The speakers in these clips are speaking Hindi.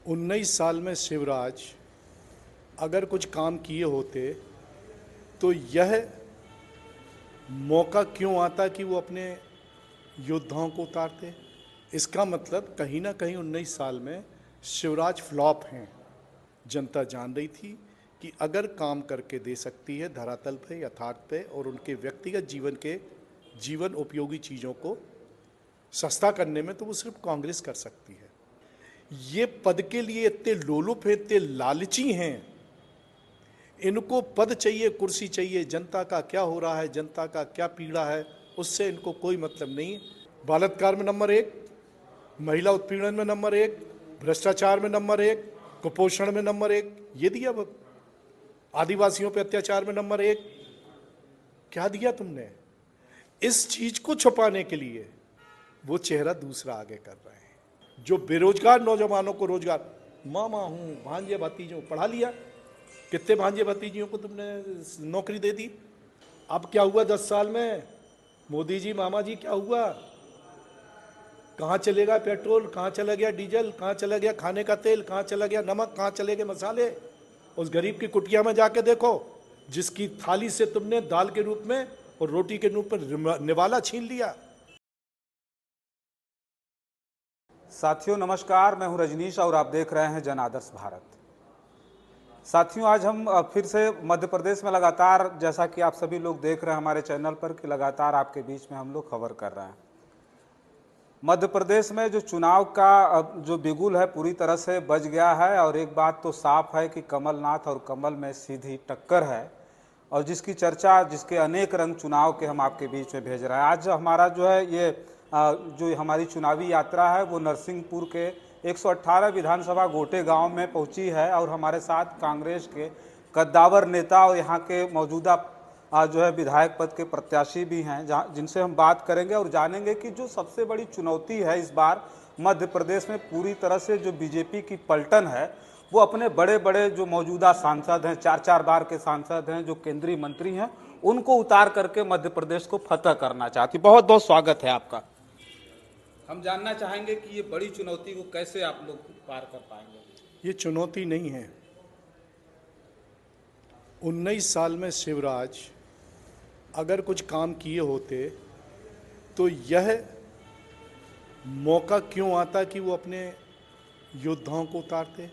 19 साल में शिवराज अगर कुछ काम किए होते तो यह मौका क्यों आता कि वो अपने योद्धाओं को उतारते। इसका मतलब कहीं ना कहीं 19 साल में शिवराज फ्लॉप हैं। जनता जान रही थी कि अगर काम करके दे सकती है धरातल पे यथार्थ पे और उनके व्यक्तिगत जीवन उपयोगी चीज़ों को सस्ता करने में, तो वो सिर्फ कांग्रेस कर सकती है। ये पद के लिए इतने लोलुप हैं, इतने लालची हैं, इनको पद चाहिए, कुर्सी चाहिए। जनता का क्या हो रहा है, जनता का क्या पीड़ा है, उससे इनको कोई मतलब नहीं। बलात्कार में नंबर 1, महिला उत्पीड़न में नंबर 1, भ्रष्टाचार में नंबर 1, कुपोषण में नंबर 1, ये दिया। आदिवासियों पे अत्याचार में नंबर 1, क्या दिया तुमने। इस चीज को छुपाने के लिए वो चेहरा दूसरा आगे कर रहे हैं। जो बेरोजगार नौजवानों को रोजगार, मामा हूं, भांजे भतीजों, पढ़ा लिया। कितने भांजे भतीजियों को तुमने नौकरी दे दी। अब क्या हुआ 10 साल में? मोदी जी, मामा जी, क्या हुआ? कहाँ चलेगा पेट्रोल, कहाँ चला गया डीजल, कहाँ चला गया खाने का तेल, कहाँ चला गया नमक, कहाँ चले गए मसाले। उस गरीब की कुटिया में जाके देखो, जिसकी थाली से तुमने दाल के रूप में और रोटी के रूप में निवाला छीन लिया। साथियों नमस्कार, मैं हूं रजनीश और आप देख रहे हैं जन आदर्श भारत। साथियों, आज हम फिर से मध्य प्रदेश में लगातार, जैसा कि आप सभी लोग देख रहे हैं हमारे चैनल पर, कि लगातार आपके बीच में हम लोग खबर कर रहे हैं। मध्य प्रदेश में जो चुनाव का जो बिगुल है पूरी तरह से बज गया है और एक बात तो साफ है कि कमलनाथ और कमल में सीधी टक्कर है और जिसकी चर्चा, जिसके अनेक रंग चुनाव के हम आपके बीच में भेज रहे हैं। आज हमारा जो है ये जो हमारी चुनावी यात्रा है वो नरसिंहपुर के 118 विधानसभा गोटे गांव में पहुंची है और हमारे साथ कांग्रेस के कद्दावर नेता और यहाँ के मौजूदा जो है विधायक पद के प्रत्याशी भी हैं, जिनसे हम बात करेंगे और जानेंगे कि जो सबसे बड़ी चुनौती है इस बार मध्य प्रदेश में पूरी तरह से जो बीजेपी की पलटन है, वो अपने बड़े बड़े जो मौजूदा सांसद हैं, 4-4 बार के सांसद हैं, जो केंद्रीय मंत्री हैं, उनको उतार करके मध्य प्रदेश को फतह करना चाहती। बहुत बहुत स्वागत है आपका। हम जानना चाहेंगे कि ये बड़ी चुनौती को कैसे आप लोग पार कर पाएंगे। ये चुनौती नहीं है। 19 साल में शिवराज अगर कुछ काम किए होते तो यह मौका क्यों आता कि वो अपने योद्धाओं को उतारते।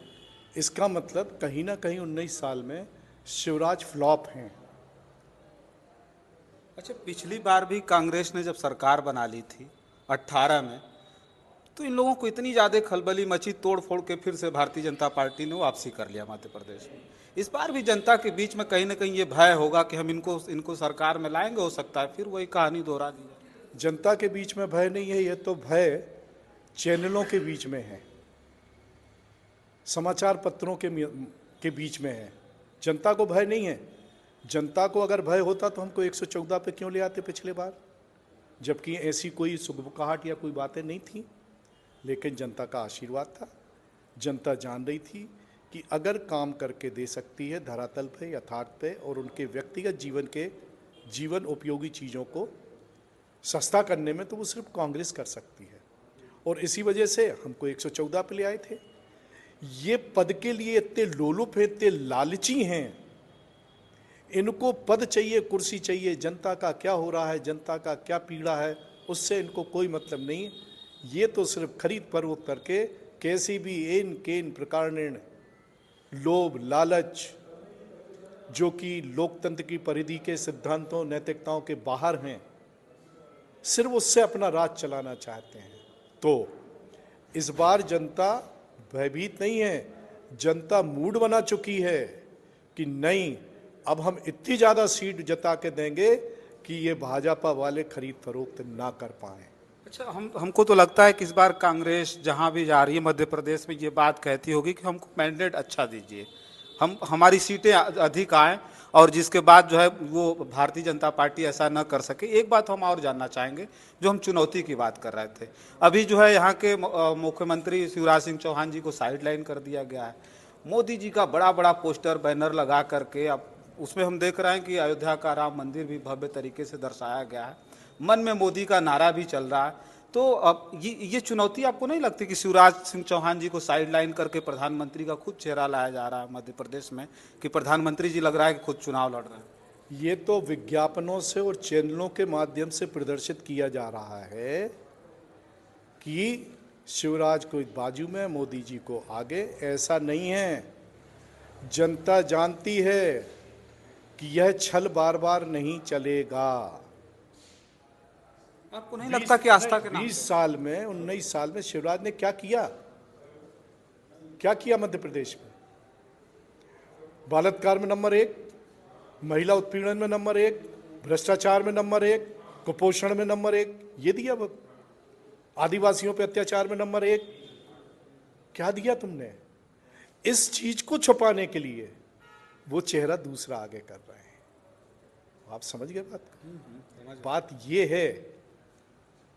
इसका मतलब कहीं ना कहीं 19 साल में शिवराज फ्लॉप हैं। अच्छा, पिछली बार भी कांग्रेस ने जब सरकार बना ली थी 18 में, तो इन लोगों को इतनी ज़्यादा खलबली मची, तोड़ फोड़ के फिर से भारतीय जनता पार्टी ने वापसी कर लिया मध्य प्रदेश में। इस बार भी जनता के बीच में कहीं ना कहीं ये भय होगा कि हम इनको सरकार में लाएंगे, हो सकता है फिर वही कहानी दोहरा दी जाए। जनता के बीच में भय नहीं है, ये तो भय चैनलों के बीच में है, समाचार पत्रों के बीच में है। जनता को भय नहीं है। जनता को अगर भय होता तो हमको 114 पे क्यों ले आते पिछले बार, जबकि ऐसी कोई सुगबुगाहट या कोई बातें नहीं थी। लेकिन जनता का आशीर्वाद था। जनता जान रही थी कि अगर काम करके दे सकती है धरातल पे यथार्थ पे और उनके व्यक्तिगत जीवन उपयोगी चीज़ों को सस्ता करने में, तो वो सिर्फ कांग्रेस कर सकती है। और इसी वजह से हमको 114 पे ले आए थे। ये पद के लिए इतने लोलुप हैं, इतने लालची हैं, इनको पद चाहिए, कुर्सी चाहिए। जनता का क्या हो रहा है, जनता का क्या पीड़ा है, उससे इनको कोई मतलब नहीं। ये तो सिर्फ खरीद फरोख्त करके कैसी भी एन केन प्रकारेण लोभ लालच, जो कि लोकतंत्र की परिधि के सिद्धांतों नैतिकताओं के बाहर हैं, सिर्फ उससे अपना राज चलाना चाहते हैं। तो इस बार जनता भयभीत नहीं है। जनता मूड बना चुकी है कि नहीं, अब हम इतनी ज़्यादा सीट जता के देंगे कि ये भाजपा वाले खरीद फरोख्त ना कर पाएं। अच्छा, हमको तो लगता है कि इस बार कांग्रेस जहां भी जा रही है मध्य प्रदेश में ये बात कहती होगी कि हमको मैंडेट अच्छा दीजिए, हमारी सीटें अधिक आएँ और जिसके बाद जो है वो भारतीय जनता पार्टी ऐसा न कर सके। एक बात हम और जानना चाहेंगे, जो हम चुनौती की बात कर रहे थे, अभी जो है यहाँ के मुख्यमंत्री शिवराज सिंह चौहान जी को साइडलाइन कर दिया गया है। मोदी जी का बड़ा बड़ा पोस्टर बैनर लगा करके, अब उसमें हम देख रहे हैं कि अयोध्या का राम मंदिर भी भव्य तरीके से दर्शाया गया है। मन में मोदी का नारा भी चल रहा है। तो अब ये चुनौती आपको नहीं लगती कि शिवराज सिंह चौहान जी को साइडलाइन करके प्रधानमंत्री का खुद चेहरा लाया जा रहा है मध्य प्रदेश में, कि प्रधानमंत्री जी लग रहा है कि खुद चुनाव लड़ रहे हैं? ये तो विज्ञापनों से और चैनलों के माध्यम से प्रदर्शित किया जा रहा है कि शिवराज को बाजू में, मोदी जी को आगे। ऐसा नहीं है। जनता जानती है कि यह छल बार बार नहीं चलेगा। आपको नहीं लगता कि आस्था के नाम 20 साल में, 19 साल में शिवराज ने क्या किया? क्या किया मध्य प्रदेश में? बलात्कार में नंबर 1, महिला उत्पीड़न में नंबर 1, भ्रष्टाचार में नंबर 1, कुपोषण में नंबर 1, ये दिया। आदिवासियों पे अत्याचार में नंबर 1। क्या दिया तुमने? इस चीज को छुपाने के लिए वो चेहरा दूसरा आगे कर रहे हैं। आप समझ गए बात ये है।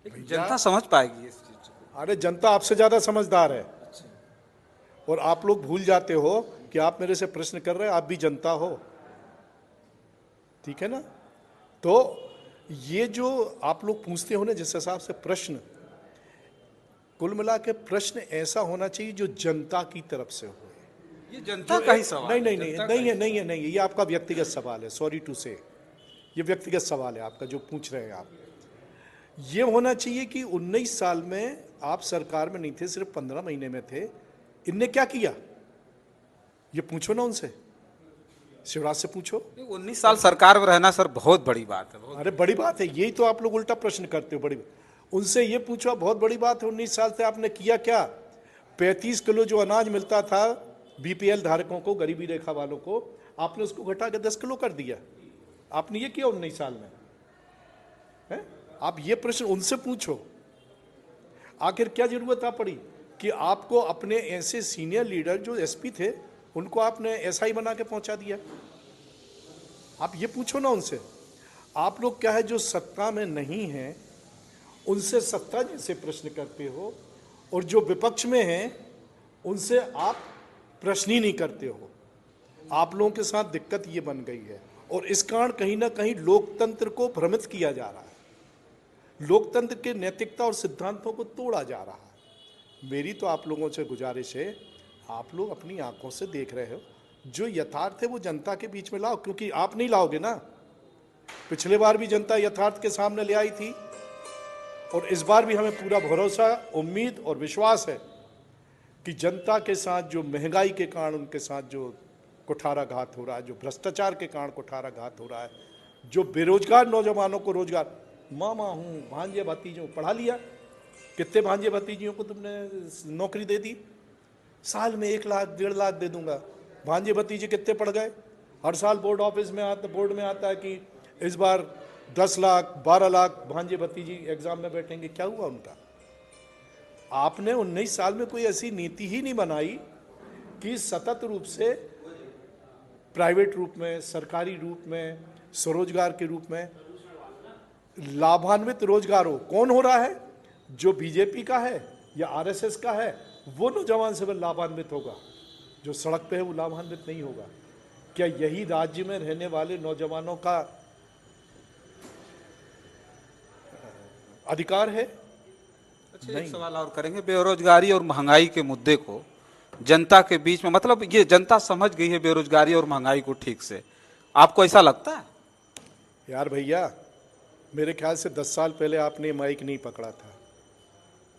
जनता समझ पाएगी इस चीज को? अरे जनता आपसे ज्यादा समझदार है। और आप लोग भूल जाते हो कि आप मेरे से प्रश्न कर रहे हैं, आप भी जनता हो, ठीक है ना? तो ये जो आप लोग पूछते हो ना जिस हिसाब से प्रश्न, कुल मिला के प्रश्न ऐसा होना चाहिए जो जनता की तरफ से हो। ये जनता का ही सवाल नहीं नहीं है, नहीं जनता नहीं का है, नहीं है, नहीं है, ये आपका व्यक्तिगत सवाल है। सॉरी टू से, ये व्यक्तिगत सवाल है आपका जो पूछ रहे हैं आप। ये होना चाहिए कि 19 साल में आप सरकार में नहीं थे, सिर्फ 15 महीने में थे। इनने क्या किया ये पूछो ना उनसे, शिवराज से पूछो। 19 साल सरकार में रहना सर बहुत बड़ी बात है, बहुत। अरे बड़ी बात है, यही तो आप लोग उल्टा प्रश्न करते हो। बड़ी उनसे ये पूछो, बहुत बड़ी बात है। 19 साल से आपने किया क्या? 35 किलो जो अनाज मिलता था बीपीएल धारकों को, गरीबी रेखा वालों को, आपने उसको घटा के 10 किलो कर दिया। आपने ये किया 19 साल में है? आप ये प्रश्न उनसे पूछो। आखिर क्या जरूरत आ पड़ी कि आपको अपने ऐसे सीनियर लीडर जो एसपी थे उनको आपने एसआई बना के पहुंचा दिया? आप ये पूछो ना उनसे। आप लोग क्या है, जो सत्ता में नहीं है उनसे सत्ता जैसे प्रश्न करते हो, और जो विपक्ष में हैं उनसे आप प्रश्न ही नहीं करते हो। आप लोगों के साथ दिक्कत ये बन गई है, और इस कारण कहीं ना कहीं लोकतंत्र को भ्रमित किया जा रहा है, लोकतंत्र के नैतिकता और सिद्धांतों को तोड़ा जा रहा है। मेरी तो आप लोगों से गुजारिश है, आप लोग अपनी आंखों से देख रहे हो, जो यथार्थ है वो जनता के बीच में लाओ, क्योंकि आप नहीं लाओगे ना। पिछले बार भी जनता यथार्थ के सामने ले आई थी, और इस बार भी हमें पूरा भरोसा, उम्मीद और विश्वास है कि जनता के साथ जो महंगाई के कारण उनके साथ जो कुठाराघात हो रहा है, जो भ्रष्टाचार के कारण कुठाराघात हो रहा है, जो बेरोजगार नौजवानों को रोजगार, मामा हूँ, भांजे भतीजों, पढ़ा लिया। कितने भांजे भतीजियों को तुमने नौकरी दे दी? साल में 1 लाख 1.5 लाख दे दूंगा। भांजे भतीजे कितने पड़ गए? हर साल बोर्ड में आता है कि इस बार 10 लाख 12 लाख भांजे भतीजी एग्जाम में बैठेंगे। क्या हुआ उनका? आपने 19 साल में कोई ऐसी नीति ही नहीं बनाई कि सतत रूप से प्राइवेट रूप में, सरकारी रूप में, स्वरोजगार के रूप में लाभान्वित रोजगार हो। कौन हो रहा है? जो बीजेपी का है या आरएसएस का है वो नौजवान से लाभान्वित होगा, जो सड़क पे है वो लाभान्वित नहीं होगा। क्या यही राज्य में रहने वाले नौजवानों का अधिकार है? अच्छा, एक सवाल और करेंगे। बेरोजगारी और महंगाई के मुद्दे को जनता के बीच में, मतलब ये जनता समझ गई है बेरोजगारी और महंगाई को ठीक से, आपको ऐसा लगता है? यार भैया, मेरे ख्याल से 10 साल पहले आपने माइक नहीं पकड़ा था।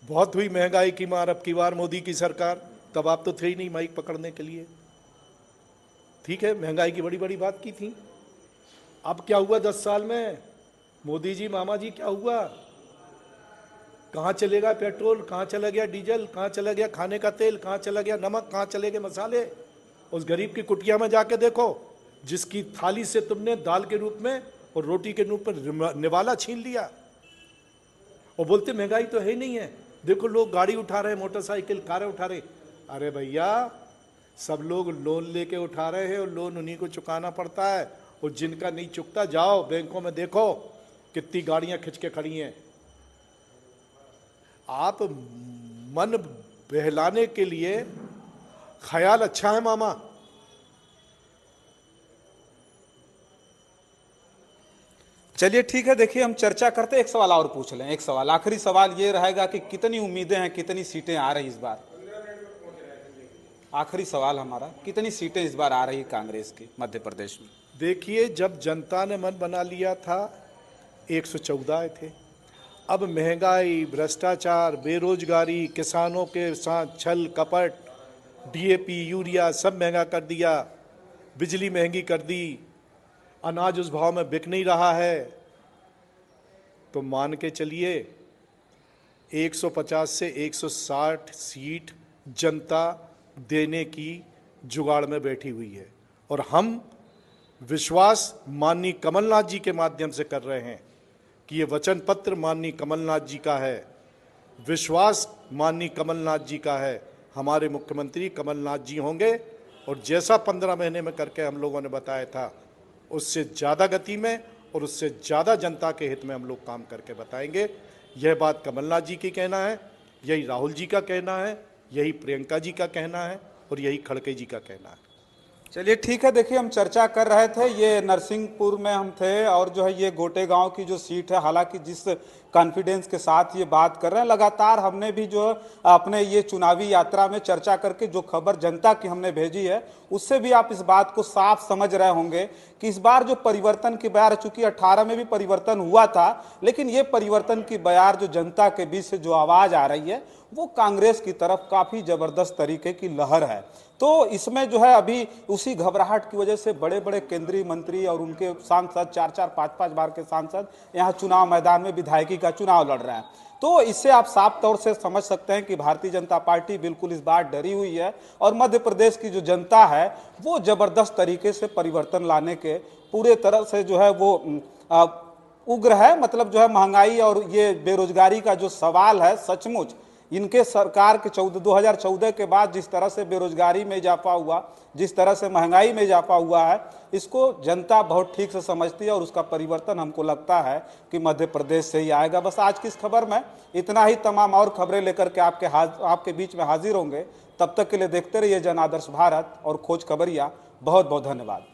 बहुत हुई महंगाई की मार अब की बार मोदी की सरकार, तब आप तो थे ही नहीं माइक पकड़ने के लिए। ठीक है, महंगाई की बड़ी बड़ी बात की थी। अब क्या हुआ 10 साल में? मोदी जी, मामा जी, क्या हुआ? कहाँ चलेगा पेट्रोल, कहाँ चला गया डीजल, कहाँ चला गया खाने का तेल, कहाँ चला गया नमक, कहाँ चले गए मसाले? उस गरीब की कुटिया में जाके देखो, जिसकी थाली से तुमने दाल के रूप में और रोटी के रूप में निवाला छीन लिया, और बोलते महंगाई तो है ही नहीं है। देखो लोग गाड़ी उठा रहे, मोटरसाइकिल, कारें उठा रहे। अरे भैया, सब लोग लोन लेके उठा रहे हैं और लोन उन्हीं को चुकाना पड़ता है, और जिनका नहीं चुकता, जाओ बैंकों में देखो कितनी गाड़ियां खिंच के खड़ी हैं। आप मन बहलाने के लिए ख्याल अच्छा है मामा, चलिए ठीक है, देखिए हम चर्चा करते, एक सवाल और पूछ लें। एक सवाल, आखिरी सवाल ये रहेगा कि कितनी उम्मीदें हैं, कितनी सीटें आ रही इस बार? आखिरी सवाल हमारा, कितनी सीटें इस बार आ रही कांग्रेस की मध्य प्रदेश में? देखिए, जब जनता ने मन बना लिया था 114 आए थे। अब महंगाई, भ्रष्टाचार, बेरोजगारी, किसानों के साथ छल कपट, डीएपी यूरिया सब महंगा कर दिया, बिजली महंगी कर दी, अनाज उस भाव में बिक नहीं रहा है, तो मान के चलिए 150 से 160 सीट जनता देने की जुगाड़ में बैठी हुई है। और हम विश्वास माननीय कमलनाथ जी के माध्यम से कर रहे हैं कि ये वचन पत्र माननीय कमलनाथ जी का है, विश्वास माननीय कमलनाथ जी का है। हमारे मुख्यमंत्री कमलनाथ जी होंगे और जैसा 15 महीने में करके हम लोगों ने बताया था, उससे ज़्यादा गति में और उससे ज़्यादा जनता के हित में हम लोग काम करके बताएंगे। यह बात कमलनाथ जी की कहना है, यही राहुल जी का कहना है, यही प्रियंका जी का कहना है और यही खड़गे जी का कहना है। चलिए ठीक है, देखिए हम चर्चा कर रहे थे, ये नरसिंहपुर में हम थे और जो है ये गोटे गांव की जो सीट है, हालांकि जिस कॉन्फिडेंस के साथ ये बात कर रहे हैं, लगातार हमने भी जो अपने ये चुनावी यात्रा में चर्चा करके जो खबर जनता की हमने भेजी है, उससे भी आप इस बात को साफ समझ रहे होंगे कि इस बार जो परिवर्तन की बयार, चूंकि 18 में भी परिवर्तन हुआ था, लेकिन ये परिवर्तन की बयार जो जनता के बीच से जो आवाज आ रही है, वो कांग्रेस की तरफ काफी जबरदस्त तरीके की लहर है। तो इसमें जो है अभी उसी घबराहट की वजह से बड़े बड़े केंद्रीय मंत्री और उनके सांसद, 4-4, 5-5 बार के सांसद यहाँ चुनाव मैदान में विधायकी का चुनाव लड़ रहे हैं। तो इससे आप साफ तौर से समझ सकते हैं कि भारतीय जनता पार्टी बिल्कुल इस बार डरी हुई है और मध्य प्रदेश की जो जनता है वो जबरदस्त तरीके से परिवर्तन लाने के पूरे तरह से जो है वो उग्र है। मतलब जो है महंगाई और ये बेरोजगारी का जो सवाल है, सचमुच इनके सरकार के 2014 के बाद जिस तरह से बेरोजगारी में इजाफा हुआ, जिस तरह से महंगाई में इजाफा हुआ है, इसको जनता बहुत ठीक से समझती है और उसका परिवर्तन हमको लगता है कि मध्य प्रदेश से ही आएगा। बस आज की इस खबर में इतना ही, तमाम और खबरें लेकर के आपके बीच में हाजिर होंगे। तब तक के लिए देखते रहिए जन आदर्श भारत और खोज खबरिया। बहुत बहुत धन्यवाद।